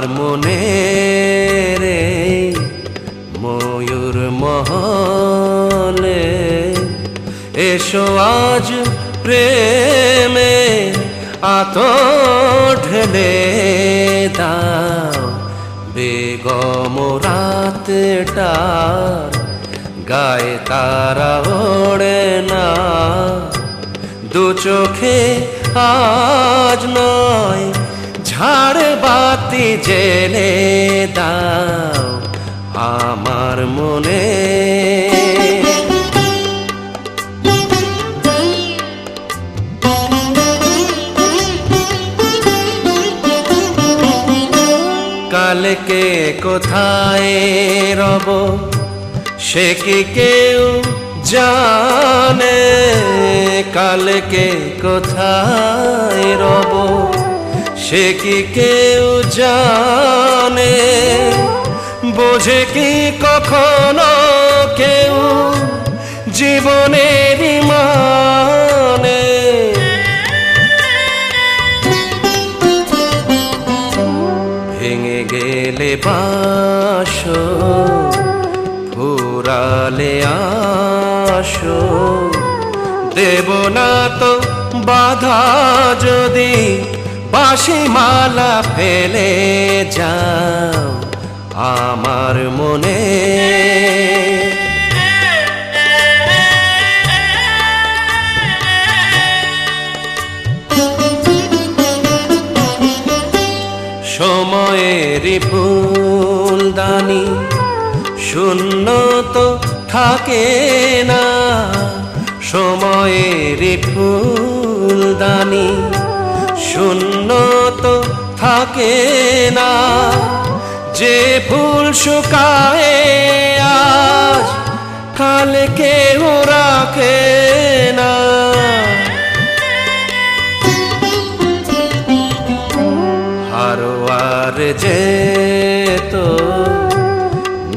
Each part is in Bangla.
আমার মনে রে ময়ূর মহলে এসো আজ প্রেমে আতর ঢেলে দাও বেগম রাতটার গায়ে তারা ওড়ে না দু চোখে আজ নয় ঝাড় বাতি জেলে দাও আমার মনে কালকে কোথায় রব সে কি কেউ জানে কালকে কোথায় রব সে কি কেউ জানে বোঝে কি কখনো কেউ জীবনের মানে ভেঙে গেলে বাসো ফুরালে আসো দেব না তো বাধা যদি বাঁশি মালা ফেলে যাও আমার মনে সময়েরই ফুলদানি শূন্য তো থাকে না সময়েরই ফুলদানি শূন্য তো থাকে না যে ফুল শুকায় আজ কালকে ও রাখে না হারোয়ার যেত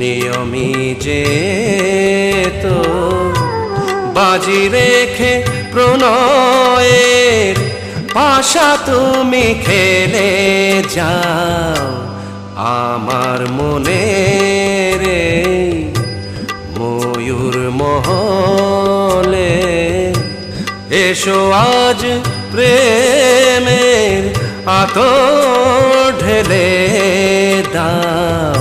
নিয়মি যেত বাজি রেখে প্রণয়ের পাশা তুমি খেলে যাও আমার মনে রে ময়ূর মহলে এসো আজ প্রেমের আতর ঢেলে দাও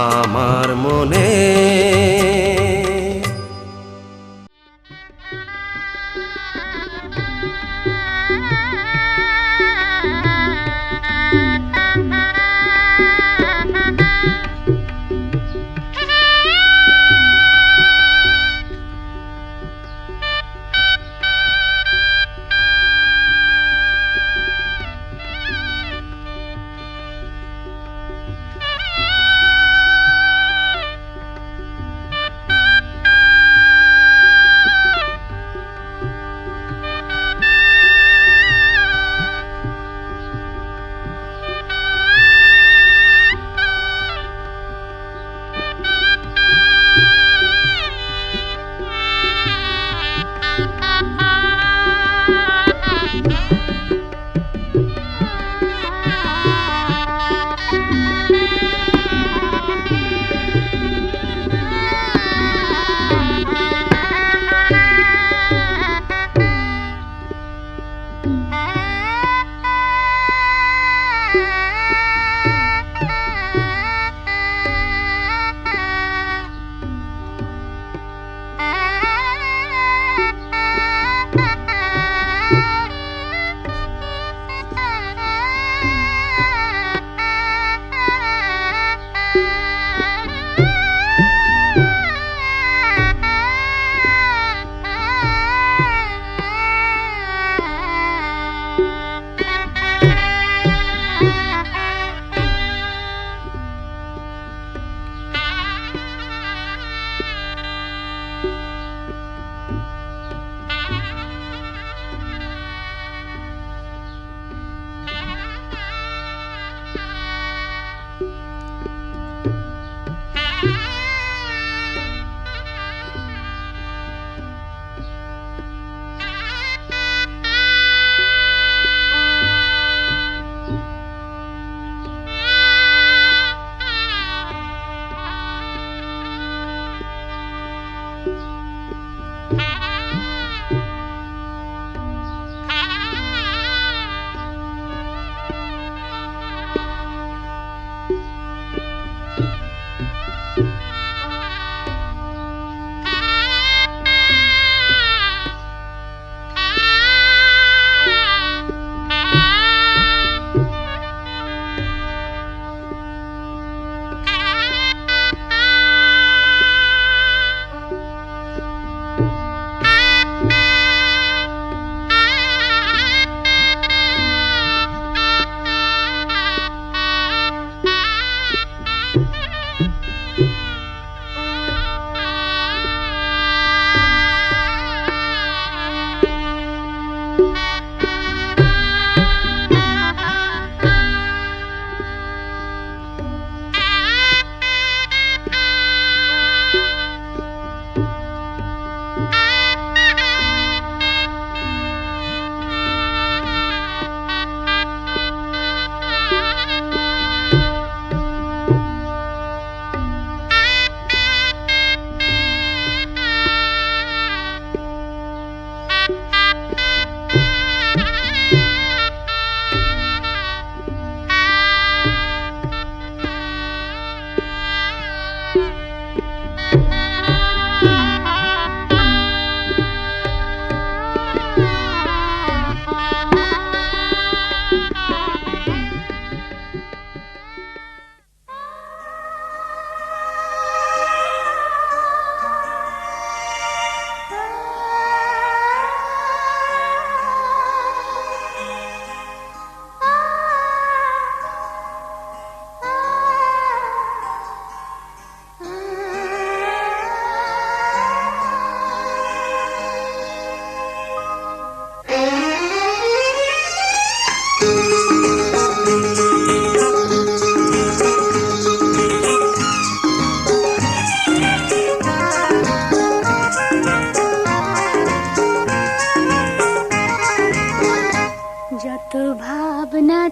আমার মনে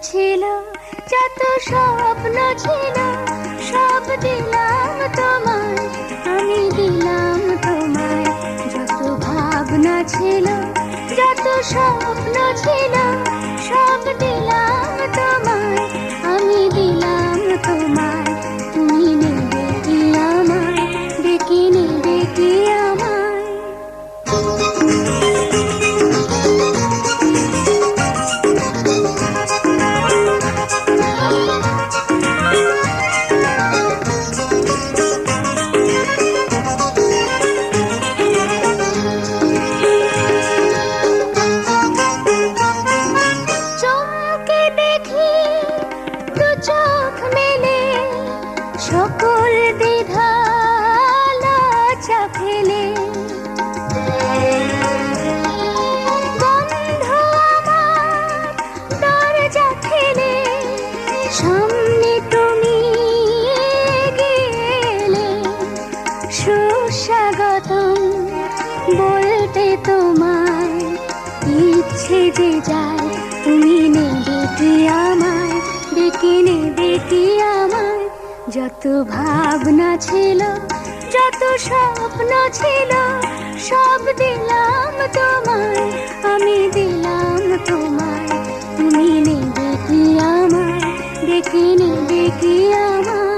ছিল, যত স্বপ্ন ছিল, সব দিলাম তোমায়, আমি দিলাম তোমায়। যত ভাবনা ছিল, যত স্বপ্ন ছিল, সব দিলাম তোমায়, আমি দিলাম তোমায়। তুমি নেবে কি আমায়, ডেকে নেবে কি আমায়? সকল দ্বিধা লজ্জা ফেলে বন্ধ আমার দরজা ফেলে, সামনে তুমি গেলে। সুস্বাগতম বলতে তোমায়, ইচ্ছে যে যায়, তুমি নেবে কি আমায়, ডেকে নেবে কি আমায়? যত ভাবনা ছিল, যত স্বপ্ন ছিল, সব দিলাম তোমায়, আমি দিলাম তোমায়। তুমি নেবে কি আমায়, ডেকে নেবে কি আমায়?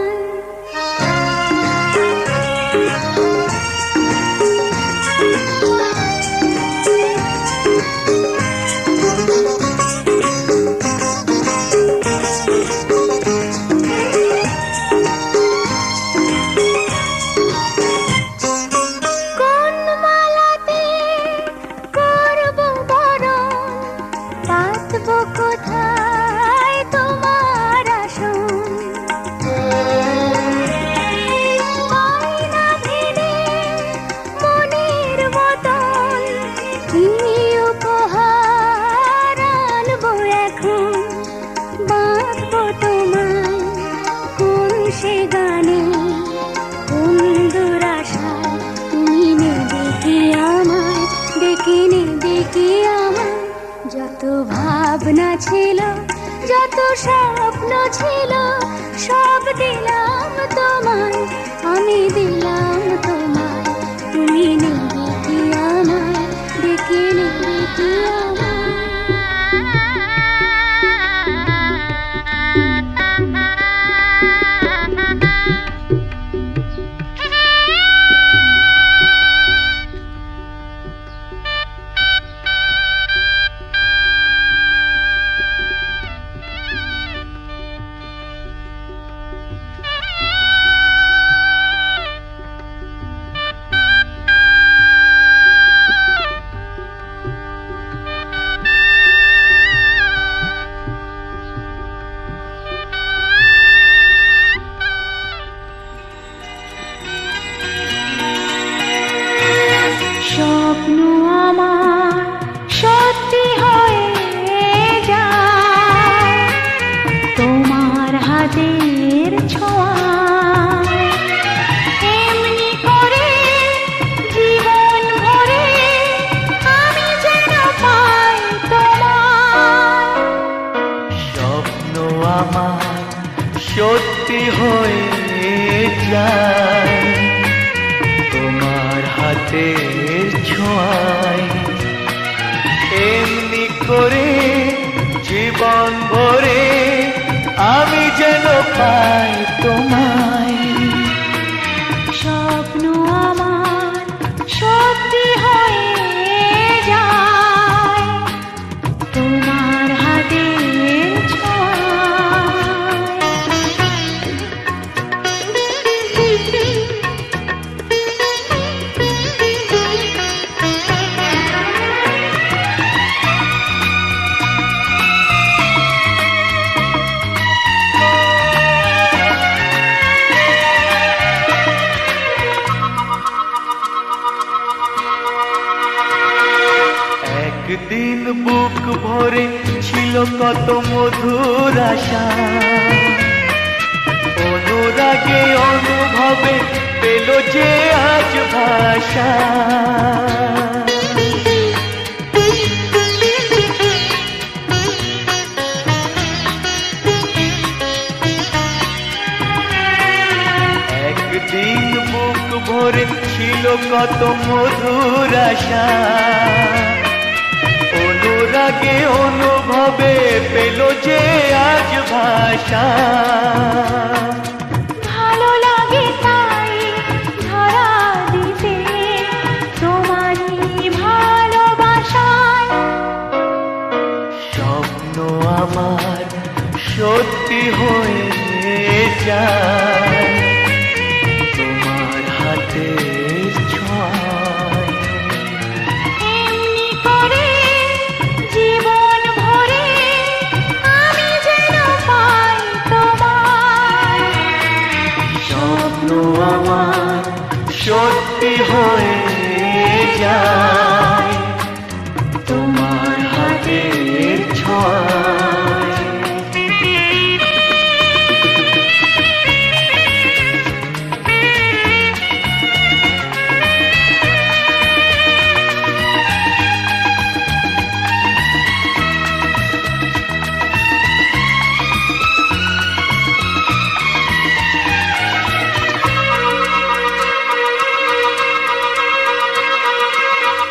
কোথায় তোমার আসন, আয়না ভেঙে মনের মতন কি উপহার আনবো এখন? বাঁধবো তোমায় কোন সে গানে, কোন দুরাশায়? তুমি নেবে কি আমায়, ডেকে নেবে কি আমায়? যত ভাবনা ছিল, যত স্বপ্ন ছিল, সব দিলাম তোমায়, আমি দিলাম তোমায়। তুমি নেবে কি আমায়, ডেকে নেবে কি আমায়? স্বপ্ন আমার সত্যি হয়ে যায়, তোমার হাতের ছোঁয়ায়। এমনি করে জীবন ভরে আমি যেন পাই তোমায়। স্বপ্ন আমার সত্যি হয়ে যায়, তোমার হাতের ছোঁয়ায়। এমনি করে জীবন ভরে আমি যেন পাই তোমায়। স্বপ্ন আমার সত্যি হয়ে যায়, তোমার হাতের একদিন বুক ভরে ছিল কত মধুর আশা, অনুরাগে অনুভবে পেল যে আজ ভাষা। কত মধুর আশা, অনুরাগে অনুভবে পেল যে আজ ভাষা। ভালো লাগে তাই ধরা দিতে তোমারই ভালোবাসায়। স্বপ্ন আমার সত্যি হয়ে যায় তোমার হাতের ছোঁয়ায়। এমনি করে জীবন ভরে আমি যেন পাই তোমায়। স্বপ্ন আমার সত্যি হয়ে যায় তোমার হাতের ছোঁয়ায়।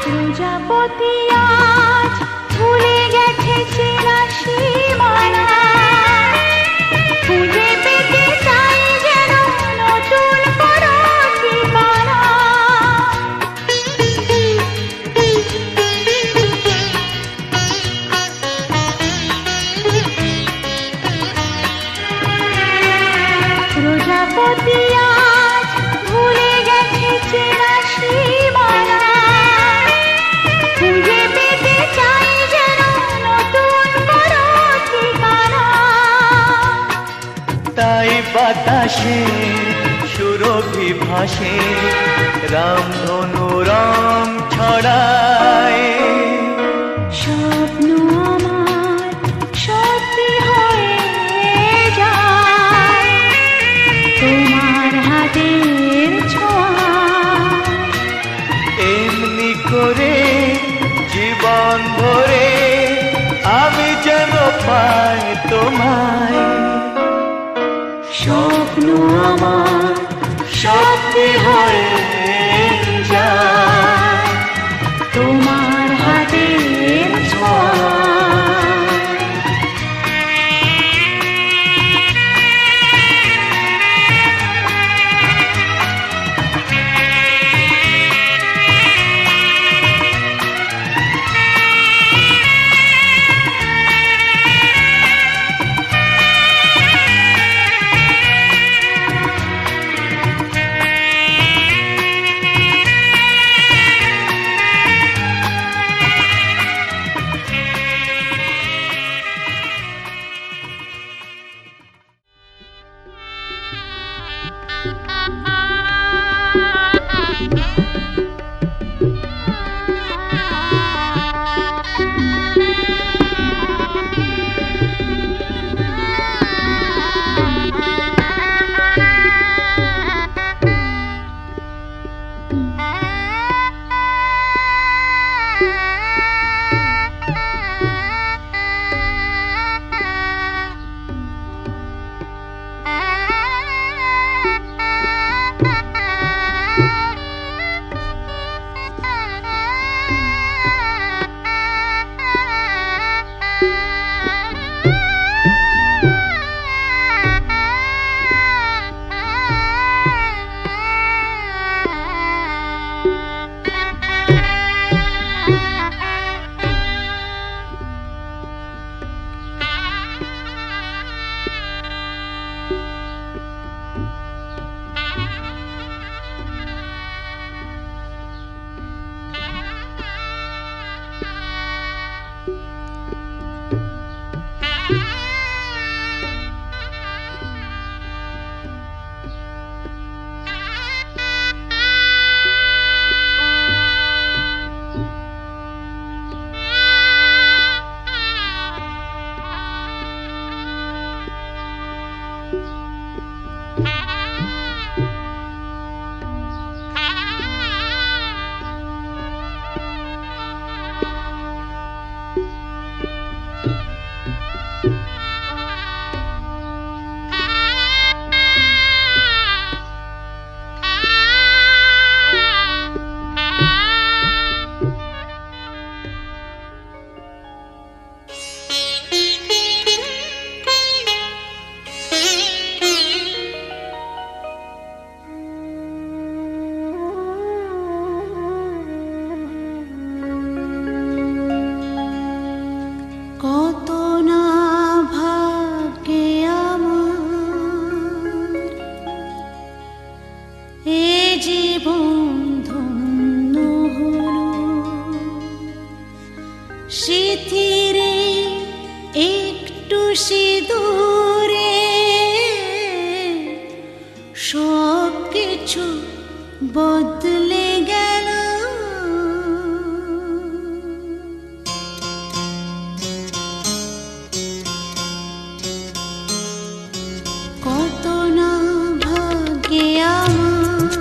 প্রজাপতি আজ ভুলে গেছে চেনা সীমানা, খুঁজে পেতে চাই যেন নতুন কোনো ঠিকানা। প্রজাপতি আজ ভুলে গেছে চেনা সীমানা, খুঁজে পেতে চাই যেন নতুন কোনো ঠিকানা। তাই বাতাসে সুরভি ভাসে রামধনু রং ছড়ায়। স্বপ্ন আমার সত্যি হয়ে যায় তোমার হাতের ছোঁয়ায়। এমনি করে জীবন ভরে আমি যেন পাই তোমায়। স্বপ্ন আমার সত্যি হয়ে যায় তোমার হাতের ছোঁয়ায়। কত না ভাগ্যে আমার এ জীবন ধন্য হলো, স্মৃতিরে একটু সিঁদুরে সব কিছু বদলে গেল। কত না ভাগ্যে আমার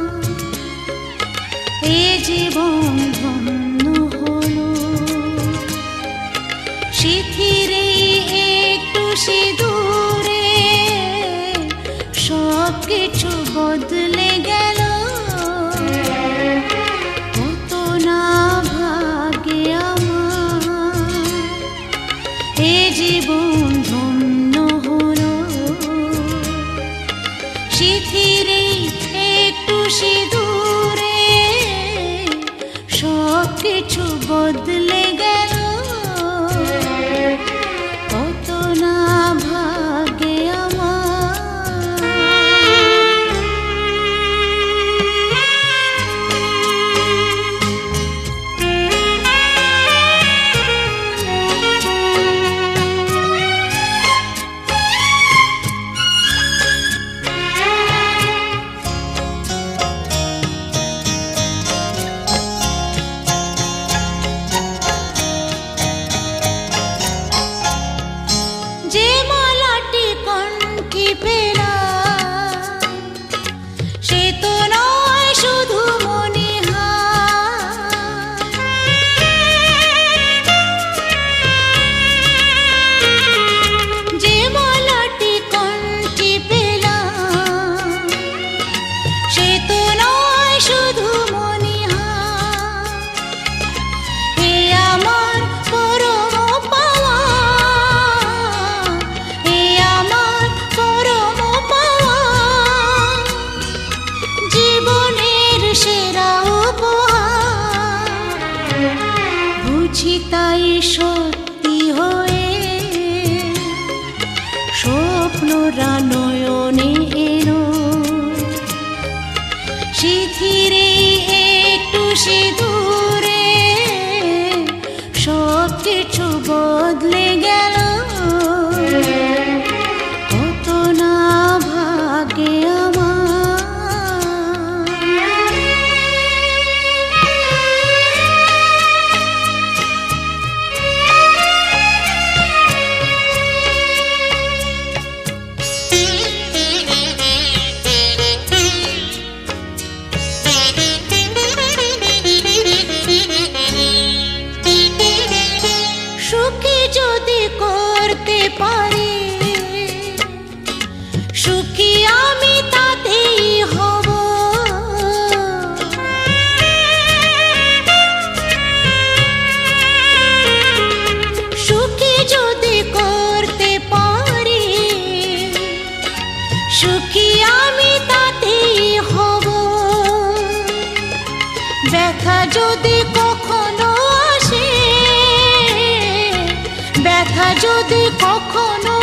এ জীবন ধন্য হলো, স্মৃতিরে একটু সিঁদুরে সব কিছু বদলে গেল। কত না ভাগ্যে আমার এ জীবন ধন্য হলো, স্মৃতিরে একটু সিঁদুরে সব কিছু বদলে গেল। কত না ভাগ্যে যে মালাটি কণ্ঠে পেলাম সে তো নয় শুধু মনে হয়। যে মালাটি কণ্ঠে পেলাম সে তো নয় শুধু মনে হয়। এ আমার পরম পাওয়া, এ আমার পরম পাওয়া, জীবনের সেরা উপহার। বুঝি তাই সত্যি হয়ে স্বপ্নরা নয়নে এলো, স্মৃতিরে একটু সিঁদুরে সব কিছু বদলে গেল। কত না ভাগ্যে আমার সুখী যদি করতে পারি, সুখী আমি তাতেই হব। সুখী যদি করতে পারি, সুখী আমি তাতেই হব। ব্যথা যদি কখনো আসে, ব্যথা যদি কখনো